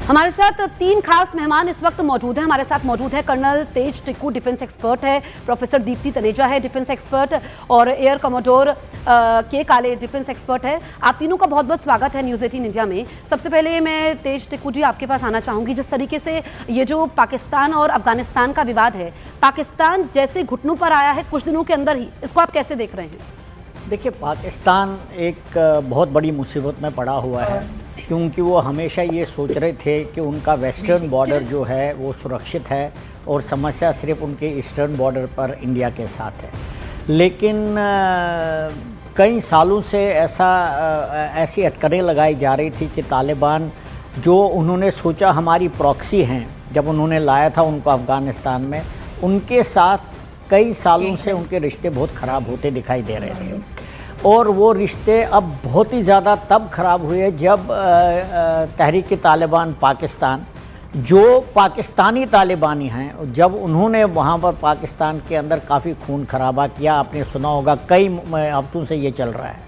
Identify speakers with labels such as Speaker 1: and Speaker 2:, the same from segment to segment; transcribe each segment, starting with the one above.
Speaker 1: हमारे साथ तीन खास मेहमान इस वक्त मौजूद हैं। हमारे साथ मौजूद है कर्नल तेज टिक्कू, डिफेंस एक्सपर्ट है, प्रोफेसर दीप्ति तनेजा है, डिफेंस एक्सपर्ट, और एयर कमोडोर के काले, डिफेंस एक्सपर्ट है। आप तीनों का बहुत बहुत स्वागत है न्यूज़ 18 इंडिया में। सबसे पहले मैं तेज टिक्कू जी आपके पास आना चाहूँगी। जिस तरीके से ये जो पाकिस्तान और अफगानिस्तान का विवाद है, पाकिस्तान जैसे घुटनों पर आया है कुछ दिनों के अंदर ही, इसको आप कैसे देख रहे हैं?
Speaker 2: देखिए, पाकिस्तान एक बहुत बड़ी मुसीबत में पड़ा हुआ है, क्योंकि वो हमेशा ये सोच रहे थे कि उनका वेस्टर्न बॉर्डर जो है वो सुरक्षित है और समस्या सिर्फ उनके ईस्टर्न बॉर्डर पर इंडिया के साथ है। लेकिन कई सालों से ऐसी अटकलें लगाई जा रही थी कि तालिबान, जो उन्होंने सोचा हमारी प्रॉक्सी हैं, जब उन्होंने लाया था उनको अफ़गानिस्तान में, उनके साथ कई सालों से उनके रिश्ते बहुत ख़राब होते दिखाई दे रहे थे। और वो रिश्ते अब बहुत ही ज़्यादा तब ख़राब हुए जब तहरीक तालिबान पाकिस्तान, जो पाकिस्तानी तालिबानी हैं, जब उन्होंने वहाँ पर पाकिस्तान के अंदर काफ़ी खून खराबा किया। आपने सुना होगा, कई हफ्तों से ये चल रहा है,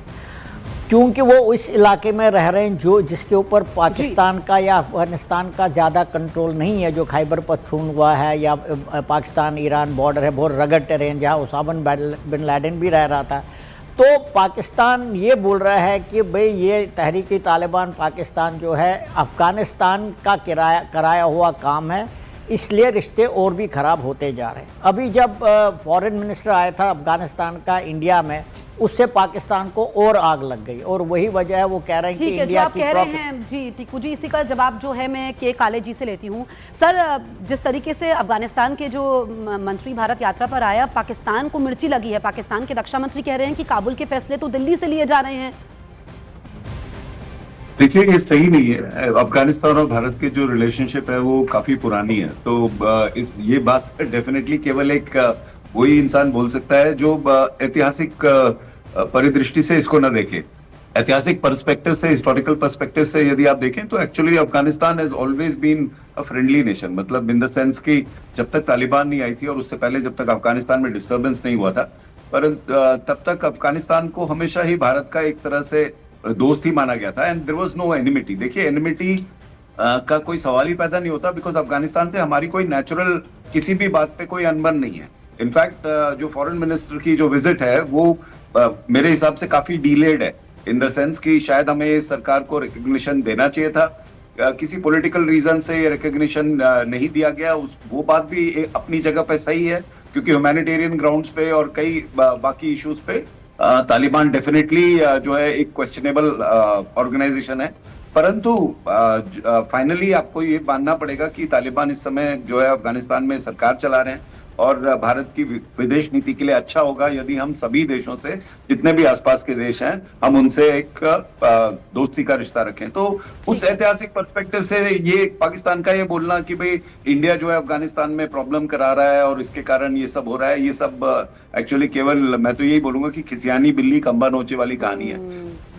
Speaker 2: क्योंकि वो इस इलाके में रह रहे हैं जिसके ऊपर पाकिस्तान का या अफ़गानिस्तान का ज़्यादा कंट्रोल नहीं है, जो खैबर पख्तूनख्वा है या पाकिस्तान ईरान बॉर्डर है, बहुत रगड टेरेन, जहाँ उसामा बिन लादेन भी रह रहा था। तो पाकिस्तान ये बोल रहा है कि भाई ये तहरीक तालिबान पाकिस्तान जो है अफ़गानिस्तान का कराया हुआ काम है, इसलिए रिश्ते और भी ख़राब होते जा रहे हैं। अभी जब फॉरेन मिनिस्टर आया था अफ़गानिस्तान का इंडिया में, उससे पाकिस्तान को और आग लग गई, और वही वजह है वो कह रहे हैं कि इंडिया
Speaker 1: जो आप कह रहे हैं जी टिक्कू जी, इसी का जवाब जो है मैं के काले जी से लेती हूँ। सर, जिस तरीके से अफगानिस्तान के जो मंत्री भारत यात्रा पर आया, पाकिस्तान को मिर्ची लगी है। पाकिस्तान के रक्षा मंत्री कह रहे हैं कि काबुल के फैसले तो दिल्ली से लिए जा रहे हैं।
Speaker 3: देखिए, ये सही नहीं है। अफगानिस्तान और भारत के जो रिलेशनशिप है वो काफी पुरानी है, तो ये बात डेफिनेटली केवल एक वही इंसान बोल सकता है जो ऐतिहासिक परिदृष्टि से इसको न देखे। ऐतिहासिक पर्सपेक्टिव से, हिस्टोरिकल पर्सपेक्टिव से यदि आप देखें तो actually Afghanistan has always been a friendly nation, मतलब इन द सेंस कि जब तक तालिबान नहीं आई थी और उससे पहले जब तक अफगानिस्तान में डिस्टर्बेंस नहीं हुआ था, परंतु तब तक अफगानिस्तान को हमेशा ही भारत का एक तरह से दोस्त ही माना गया था, and there was no enmity. देखिए, एनिमिटी का कोई सवाल ही पैदा नहीं होता, बिकॉज अफगानिस्तान से हमारी कोई नेचुरल किसी भी बात पे कोई अनबन नहीं है। इनफैक्ट जो फॉरेन मिनिस्टर की जो विजिट है वो मेरे हिसाब से काफी डिलेड है, इन द सेंस कि शायद हमें सरकार को रिकग्निशन देना चाहिए था। किसी पॉलिटिकल रीजन से ये रिकग्निशन नहीं दिया गया, वो बात भी अपनी जगह पे सही है, क्योंकि ह्यूमैनिटेरियन ग्राउंड्स पे और कई बाकी इश्यूज पे तालिबान डेफिनेटली जो है एक क्वेश्चनेबल ऑर्गेनाइजेशन है। परंतु फाइनली आपको ये मानना पड़ेगा कि तालिबान इस समय जो है अफगानिस्तान में सरकार चला रहे हैं, और भारत की विदेश नीति के लिए अच्छा होगा यदि हम सभी देशों से, जितने भी आसपास के देश हैं, हम उनसे एक दोस्ती का रिश्ता रखें। तो उस ऐतिहासिक पर्सपेक्टिव से ये पाकिस्तान का ये बोलना कि भाई इंडिया जो है अफगानिस्तान में प्रॉब्लम करा रहा है और इसके कारण ये सब हो रहा है, ये सब एक्चुअली केवल, मैं तो यही बोलूंगा कि खिसियानी बिल्ली कंबा नोचे वाली कहानी है।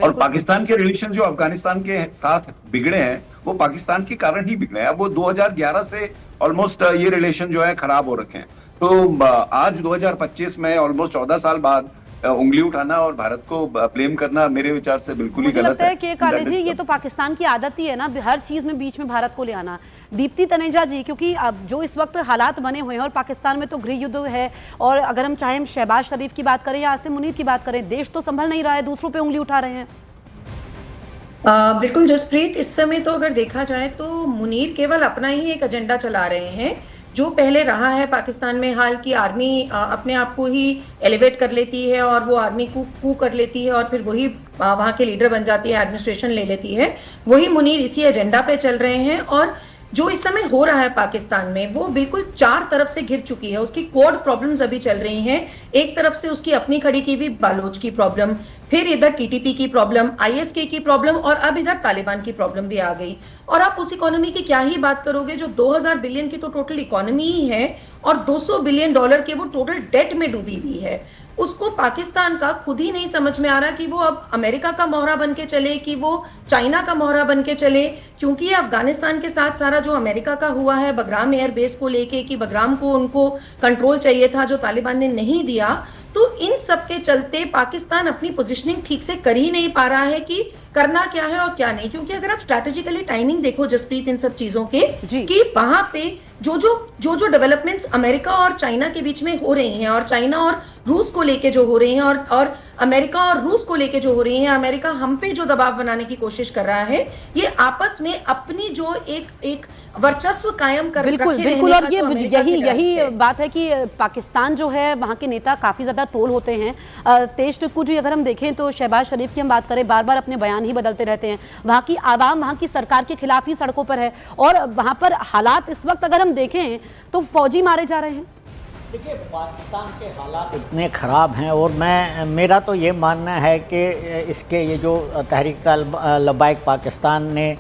Speaker 3: और पाकिस्तान के रिलेशन जो अफगानिस्तान के साथ बिगड़े हैं वो पाकिस्तान के कारण ही बिगड़े हैं। अब वो 2011 से ऑलमोस्ट ये रिलेशन जो है खराब हो रखे हैं, तो आज 2025 में ऑलमोस्ट 14 साल बाद उंगली उठाना और भारत को ब्लेम करना मेरे विचार से बिल्कुल ही गलत है।
Speaker 1: कि काले जी, ये तो पाकिस्तान की आदत ही है ना, हर चीज में बीच में भारत को ले आना। दीप्ति तनेजा जी, क्योंकि अब जो इस वक्त हालात बने हुए हैं और पाकिस्तान में तो गृह युद्ध है, और अगर हम चाहे शहबाज शरीफ की बात करें या आसिम मुनीर की बात करें, देश तो संभल नहीं रहा है, दूसरों पे उंगली उठा रहे हैं।
Speaker 4: बिल्कुल जसप्रीत, इस समय तो अगर देखा जाए तो मुनीर केवल अपना ही एक एजेंडा चला रहे हैं। जो पहले रहा है पाकिस्तान में हाल की आर्मी अपने आप को ही एलिवेट कर लेती है और वो आर्मी कू कर लेती है और फिर वही वहाँ के लीडर बन जाती है, एडमिनिस्ट्रेशन ले लेती है। वही मुनीर इसी एजेंडा पे चल रहे हैं, और जो इस समय हो रहा है पाकिस्तान में वो बिल्कुल चार तरफ से घिर चुकी है। उसकी क्वाड प्रॉब्लम्स अभी चल रही हैं। एक तरफ से उसकी अपनी खड़ी की हुई बालोच की प्रॉब्लम, फिर इधर टीटीपी की प्रॉब्लम, आईएसके की प्रॉब्लम, और अब इधर तालिबान की प्रॉब्लम भी आ गई। और आप उस इकोनॉमी की क्या ही बात करोगे जो 2000 बिलियन की तो टोटल इकोनॉमी ही है और 200 बिलियन डॉलर के वो टोटल डेट में डूबी हुई है। उसको पाकिस्तान का खुद ही नहीं समझ में आ रहा कि वो अब अमेरिका का मोहरा बन के चले कि वो चाइना का मोहरा बन के चले, क्योंकि अफगानिस्तान के साथ सारा जो अमेरिका का हुआ है बगराम एयरबेस को लेके कि बगराम को उनको कंट्रोल चाहिए था जो तालिबान ने नहीं दिया, तो इन सब के चलते पाकिस्तान अपनी पोजीशनिंग ठीक से कर ही नहीं पा रहा है कि करना क्या है और क्या नहीं, क्योंकि अगर आप स्ट्रैटेजिकली टाइमिंग देखो जसप्रीत इन सब चीजों के, कि वहां पे जो डेवलपमेंट्स अमेरिका और चाइना के बीच में हो रही हैं, और चाइना और रूस को लेके जो हो रही हैं, और अमेरिका और रूस को लेके जो हो रही हैं, अमेरिका हम पे जो दबाव बनाने की कोशिश कर रहा है, ये आपस में अपनी जो एक वर्चस्व कायम कर
Speaker 1: बिल्कुल बिल्कुल। और ये यही बात है कि पाकिस्तान जो है वहाँ के नेता काफ़ी ज़्यादा ट्रोल होते हैं। तेज टिक्कू जी अगर हम देखें तो शहबाज शरीफ की हम बात करें, बार बार अपने बयान ही बदलते रहते हैं। वहाँ की आवाम वहाँ की सरकार के खिलाफ ही सड़कों पर है, और वहाँ पर हालात इस वक्त अगर हम देखें तो फौजी मारे जा रहे हैं।
Speaker 2: देखिए, पाकिस्तान के हालात इतने ख़राब हैं, और मेरा तो ये मानना है कि इसके ये जो तहरीक लब्बाइक पाकिस्तान ने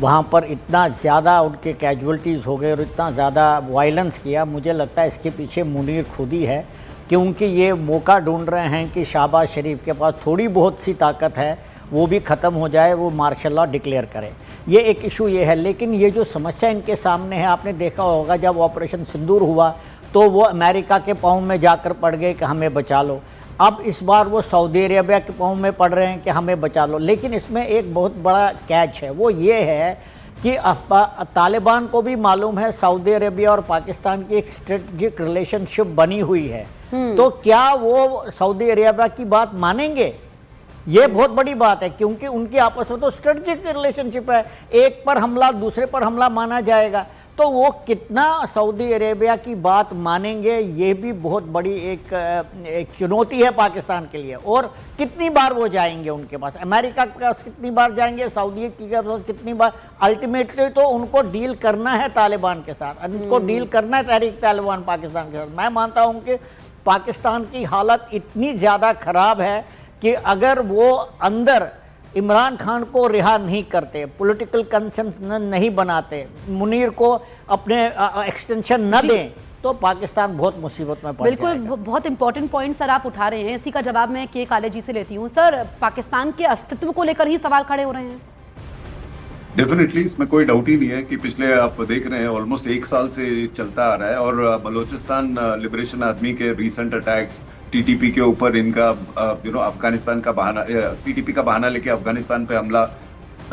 Speaker 2: वहाँ पर इतना ज़्यादा उनके कैजुअल्टीज़ हो गए और इतना ज़्यादा वायलेंस किया, मुझे लगता है इसके पीछे मुनीर खुद ही है, क्योंकि ये मौका ढूंढ रहे हैं कि शहबाज शरीफ के पास थोड़ी बहुत सी ताकत है, वो भी ख़त्म हो जाए, वो मार्शल लॉ डिक्लेयर करे। ये एक इशू ये है। लेकिन ये जो समस्या इनके सामने है, आपने देखा होगा जब ऑपरेशन सिंदूर हुआ तो वो अमेरिका के पाँव में जाकर पड़ गए कि हमें बचा लो। अब इस बार वो सऊदी अरेबिया के पाँव में पड़ रहे हैं कि हमें बचा लो। लेकिन इसमें एक बहुत बड़ा कैच है, वो ये है कि तालिबान को भी मालूम है सऊदी अरेबिया और पाकिस्तान की एक स्ट्रेटजिक रिलेशनशिप बनी हुई है, तो क्या वो सऊदी अरेबिया की बात मानेंगे? ये बहुत बड़ी बात है, क्योंकि उनकी आपस में तो स्ट्रेटजिक रिलेशनशिप है, एक पर हमला दूसरे पर हमला माना जाएगा, तो वो कितना सऊदी अरेबिया की बात मानेंगे, ये भी बहुत बड़ी एक चुनौती है पाकिस्तान के लिए। और कितनी बार वो जाएंगे उनके पास, अमेरिका के पास कितनी बार जाएंगे, सऊदी के पास कितनी बार। अल्टीमेटली तो उनको डील करना है तालिबान के साथ, उनको डील करना है तहरीक तालिबान पाकिस्तान के साथ। मैं मानता हूँ कि पाकिस्तान की हालत इतनी ज़्यादा ख़राब है कि अगर वो अंदर इमरान खान को रिहा नहीं करते, पॉलिटिकल कंसेंस नहीं बनाते, मुनीर को अपने एक्सटेंशन न दें, तो पाकिस्तान बहुत मुसीबत में पड़ जाएगा।
Speaker 1: बिल्कुल, बहुत इंपॉर्टेंट पॉइंट सर आप उठा रहे हैं। इसी का जवाब मैं के काले जी से लेती हूँ। सर, पाकिस्तान के अस्तित्व को लेकर ही सवाल खड़े हो रहे हैं।
Speaker 3: डेफिनेटली, इसमें कोई डाउट ही नहीं है कि पिछले आप देख रहे हैं ऑलमोस्ट 1 साल से चलता आ रहा है, और बलोचिस्तान लिबरेशन आर्मी के रीसेंट अटैक्स, टीटीपी के ऊपर इनका अफगानिस्तान का बहाना, टीटीपी का बहाना लेके अफगानिस्तान पे हमला,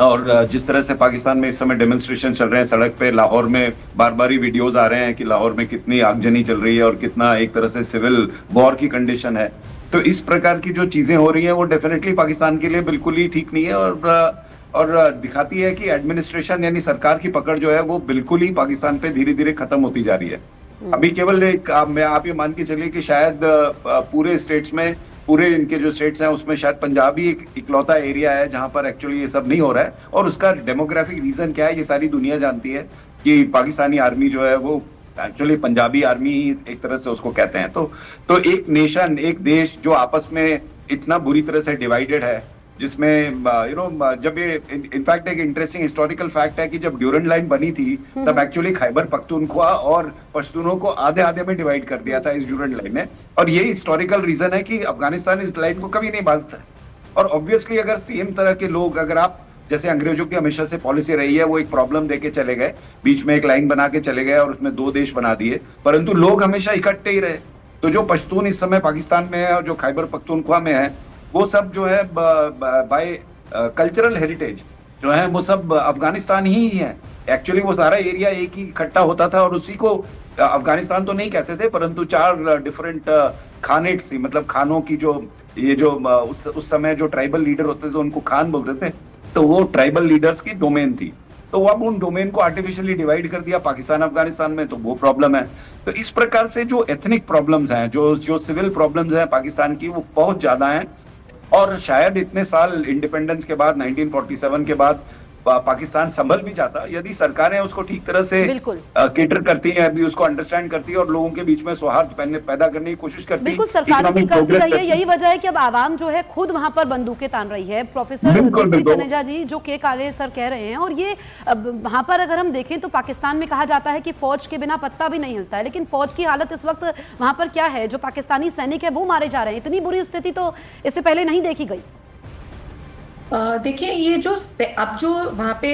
Speaker 3: और जिस तरह से पाकिस्तान में इस समय डेमोन्स्ट्रेशन चल रहे हैं सड़क पे, लाहौर में बार बार ही वीडियोज आ रहे हैं कि लाहौर में कितनी आगजनी चल रही है और कितना एक तरह से सिविल वॉर की कंडीशन है। तो इस प्रकार की जो चीजें हो रही हैं वो डेफिनेटली पाकिस्तान के लिए बिल्कुल ही ठीक नहीं है, और दिखाती है कि एडमिनिस्ट्रेशन यानी सरकार की पकड़ जो है वो बिल्कुल ही पाकिस्तान पे धीरे धीरे खत्म होती जा रही है। अभी केवल आप ये मान के चलिए कि शायद पूरे स्टेट्स में, पूरे इनके जो स्टेट्स हैं उसमें शायद पंजाब ही एक इकलौता एरिया है जहां पर एक्चुअली ये सब नहीं हो रहा है। और उसका डेमोग्राफिक रीजन क्या है ये सारी दुनिया जानती है कि पाकिस्तानी आर्मी जो है वो एक्चुअली पंजाबी आर्मी ही एक तरह से उसको कहते हैं। तो एक नेशन, एक देश जो आपस में इतना बुरी तरह से डिवाइडेड है, जिसमें जब ये इनफैक्ट एक इंटरेस्टिंग हिस्टोरिकल फैक्ट है कि जब ड्यूरन लाइन बनी थी तब एक्चुअली खैबर पख्तूनख्वा और पश्तूनों को आधे आधे में डिवाइड कर दिया था इस ड्यूरन लाइन ने, और यही हिस्टोरिकल रीजन है कि अफगानिस्तान इस लाइन को कभी नहीं बांधता है। और ऑब्वियसली अगर सेम तरह के लोग, अगर आप जैसे अंग्रेजों की हमेशा से पॉलिसी रही है, वो एक प्रॉब्लम देके चले गए, बीच में एक लाइन बना के चले गए और उसमें 2 देश बना दिए, परंतु लोग हमेशा इकट्ठे ही रहे। तो जो पश्तून इस समय पाकिस्तान में है और जो खैबर पख्तूनख्वा में है, वो सब जो है बाय कल्चरल हेरिटेज जो है वो सब अफगानिस्तान ही है। एक्चुअली वो सारा एरिया एक ही इकट्ठा होता था और उसी को अफगानिस्तान तो नहीं कहते थे, परंतु 4 डिफरेंट खानेट्स थी, मतलब खानों की जो उस समय जो ट्राइबल लीडर होते थे उनको खान बोलते थे, तो वो ट्राइबल लीडर्स की डोमेन थी। तो अब उन डोमेन को आर्टिफिशियली डिवाइड कर दिया पाकिस्तान अफगानिस्तान में, तो वो प्रॉब्लम है। तो इस प्रकार से जो एथनिक प्रॉब्लम्स हैं, जो सिविल प्रॉब्लम्स हैं पाकिस्तान की, वो बहुत ज्यादा हैं। और शायद इतने साल इंडिपेंडेंस के बाद, 1947 के बाद पाकिस्तान संभल भी जाता यदि सरकारें उसको ठीक तरह से केटर करती हैं, अभी उसको अंडरस्टैंड करती है और लोगों के बीच में सौहार्द पैदा करने की कोशिश करती है।
Speaker 1: बिल्कुल, सरकार भी करती रही है। यही वजह है कि अब आवाम जो है खुद वहां पर बंदूकें तान रही है। प्रोफेसर दीप्ति तनेजा जी, जो के काले सर कह रहे हैं, और ये वहां पर अगर हम देखें तो पाकिस्तान में कहा जाता है कि फौज के बिना पत्ता भी नहीं हिलता है, लेकिन फौज की हालत इस वक्त वहां पर क्या है? जो पाकिस्तानी सैनिक है वो मारे जा रहे हैं। इतनी बुरी स्थिति तो इससे पहले नहीं देखी गई।
Speaker 4: देखिए ये अब जो वहाँ पे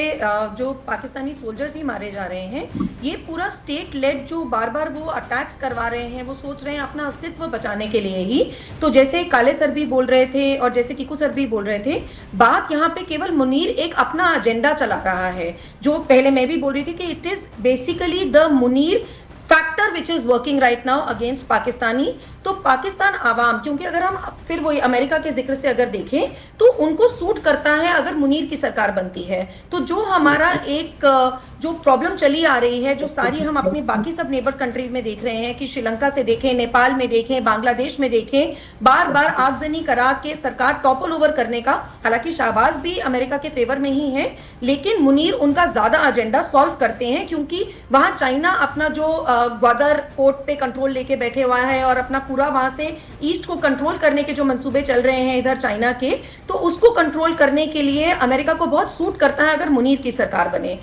Speaker 4: जो पाकिस्तानी सोल्जर्स ही मारे जा रहे हैं, ये पूरा स्टेट लेड जो बार बार वो अटैक्स करवा रहे हैं, वो सोच रहे हैं अपना अस्तित्व बचाने के लिए ही। तो जैसे काले सर भी बोल रहे थे और जैसे किकू सर भी बोल रहे थे, बात यहाँ पे केवल मुनीर एक अपना एजेंडा चला रहा है। जो पहले मैं भी बोल रही थी कि it is basically the Munir factor which is working right now against Pakistani. तो पाकिस्तान आवाम, क्योंकि अगर हम फिर वही अमेरिका के जिक्र से अगर देखें तो उनको सूट करता है अगर मुनीर की सरकार बनती है। तो जो हमारा एक जो प्रॉब्लम चली आ रही है, जो सारी हम अपनी बाकी सब नेबर कंट्री में देख रहे हैं कि श्रीलंका से देखें, नेपाल में देखें, बांग्लादेश में देखें, बार बार आगजनी करा के सरकार टॉपल ओवर करने का, हालांकि शाहबाज भी अमेरिका के फेवर में ही है, लेकिन मुनीर उनका ज्यादा एजेंडा सॉल्व करते हैं, क्योंकि वहां चाइना अपना जो ग्वादर पोर्ट पे कंट्रोल लेके बैठे हुआ है और अपना पूरा वहां से ईस्ट को कंट्रोल करने के जो मंसूबे चल रहे हैं इधर चाइना के, तो उसको कंट्रोल करने के लिए अमेरिका को बहुत सूट करता है अगर मुनीर की सरकार बने।